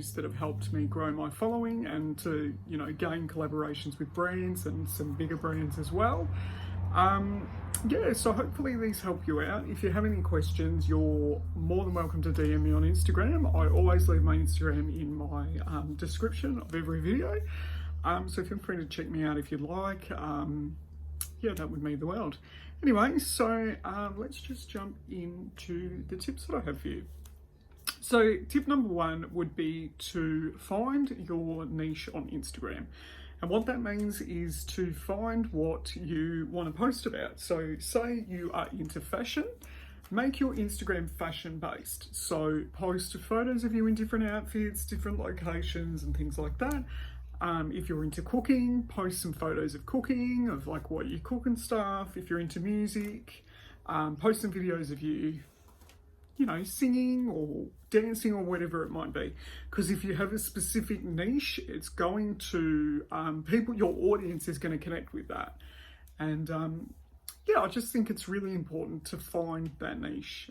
used that have helped me grow my following and to, you know, gain collaborations with brands and some bigger brands as well. Yeah, so hopefully these help you out. If you have any questions, you're more than welcome to DM me on Instagram. I always leave my Instagram in my description of every video. So feel free to check me out if you'd like. Yeah, that would mean the world. Anyway, so let's just jump into the tips that I have for you. So tip number one would be to find your niche on Instagram. And what that means is to find what you want to post about. So say you are into fashion, make your Instagram fashion based. So post photos of you in different outfits, different locations and things like that. If you're into cooking, post some photos of cooking, of like what you cook and stuff. If you're into music, post some videos of you, you know, singing or dancing or whatever it might be. Because if you have a specific niche, it's going to, people, your audience is going to connect with that. And yeah, I just think it's really important to find that niche.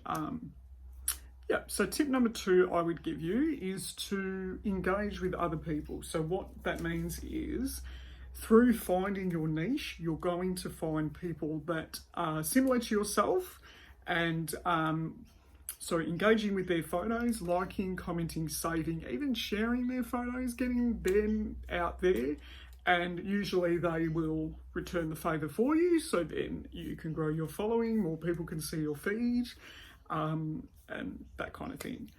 Yeah, so tip number two I would give you is to engage with other people. So what that means is through finding your niche, you're going to find people that are similar to yourself and so engaging with their photos, liking, commenting, saving, even sharing their photos, getting them out there. And usually they will return the favor for you. So then you can grow your following, more people can see your feed. And that kind of thing.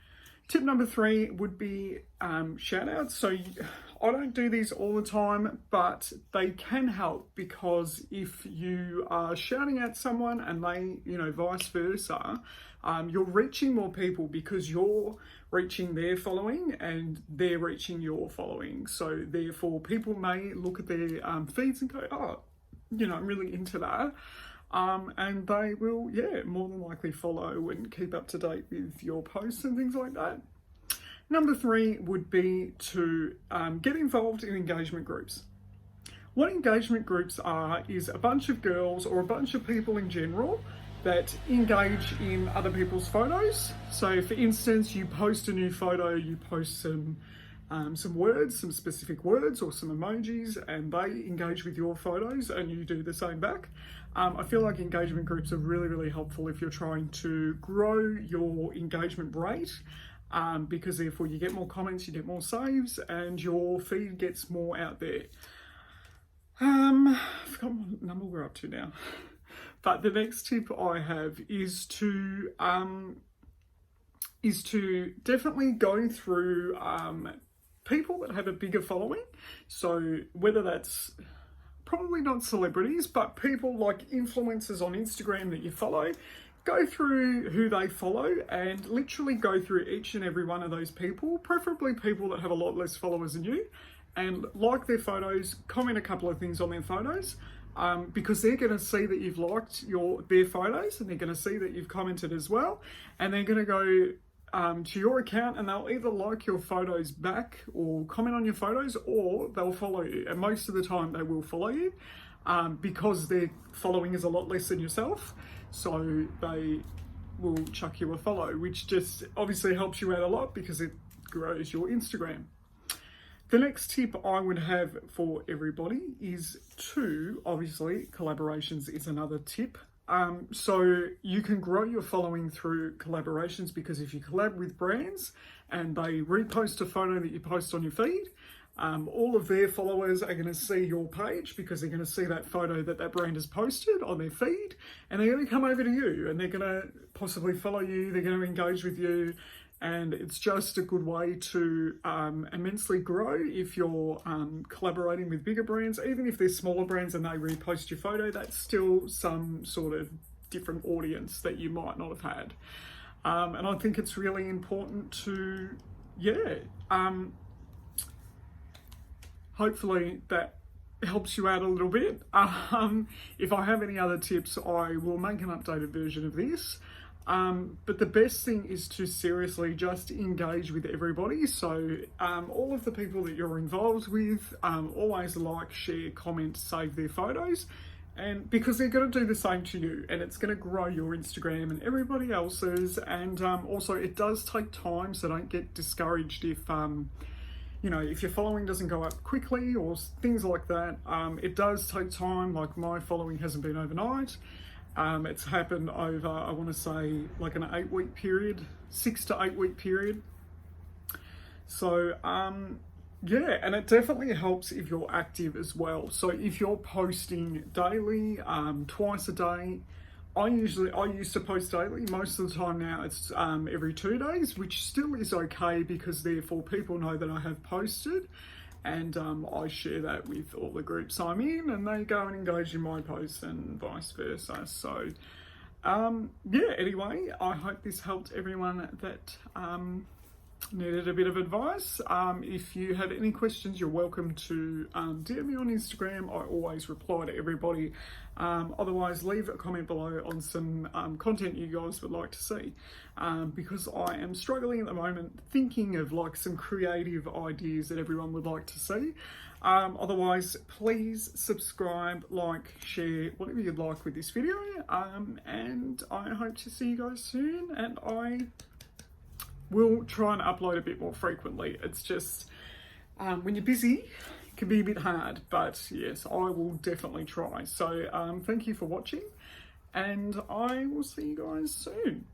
Tip number three would be shout outs. So I don't do these all the time, but they can help because if you are shouting at someone and they, you know, vice versa, you're reaching more people because you're reaching their following and they're reaching your following. So therefore people may look at their feeds and go, oh, you know, I'm really into that. And they will, yeah, more than likely follow and keep up to date with your posts and things like that. Number three would be to get involved in engagement groups. What engagement groups are is a bunch of girls or a bunch of people in general that engage in other people's photos. So for instance, you post a new photo, you post some words, some specific words or some emojis, and they engage with your photos and you do the same back. I feel like engagement groups are really, really helpful if you're trying to grow your engagement rate, because therefore you get more comments, you get more saves, and your feed gets more out there. I forgot what number we're up to now. But the next tip I have is to definitely go through people that have a bigger following. So whether that's probably not celebrities, but people like influencers on Instagram that you follow, go through who they follow and literally go through each and every one of those people, preferably people that have a lot less followers than you, and like their photos, comment a couple of things on their photos, because they're going to see that you've liked their photos and they're going to see that you've commented as well, and they're going to go to your account and they'll either like your photos back or comment on your photos, or they'll follow you. And most of the time they will follow you because their following is a lot less than yourself. So they will chuck you a follow, which just obviously helps you out a lot because it grows your Instagram. The next tip I would have for everybody is obviously collaborations is another tip. So you can grow your following through collaborations, because if you collab with brands and they repost a photo that you post on your feed, all of their followers are going to see your page because they're going to see that photo that brand has posted on their feed, and they're going to come over to you and they're going to possibly follow you, they're going to engage with you. And it's just a good way to immensely grow if you're collaborating with bigger brands. Even if they're smaller brands and they repost your photo, that's still some sort of different audience that you might not have had. And I think it's really important to, hopefully that helps you out a little bit. If I have any other tips, I will make an updated version of this. But the best thing is to seriously just engage with everybody. So all of the people that you're involved with, always like, share, comment, save their photos. And because they're going to do the same to you, and it's going to grow your Instagram and everybody else's. And also, it does take time, so don't get discouraged if you know, if your following doesn't go up quickly or things like that. It does take time. Like, my following hasn't been overnight. It's happened over, I want to say, like an 8-week period, 6 to 8 week period. So yeah, and it definitely helps if you're active as well. So if you're posting daily, twice a day, I used to post daily. Most of the time now it's every 2 days, which still is okay, because therefore people know that I have posted, and I share that with all the groups I'm in, and they go and engage in my posts and vice versa. So yeah, anyway, I hope this helped everyone that needed a bit of advice. If you have any questions, you're welcome to DM me on Instagram. I always reply to everybody. Otherwise, leave a comment below on some content you guys would like to see, because I am struggling at the moment thinking of like some creative ideas that everyone would like to see. Otherwise, please subscribe, like, share, whatever you'd like with this video, and I hope to see you guys soon, and I will try and upload a bit more frequently. It's just when you're busy, it can be a bit hard, but yes, I will definitely try. So thank you for watching, and I will see you guys soon.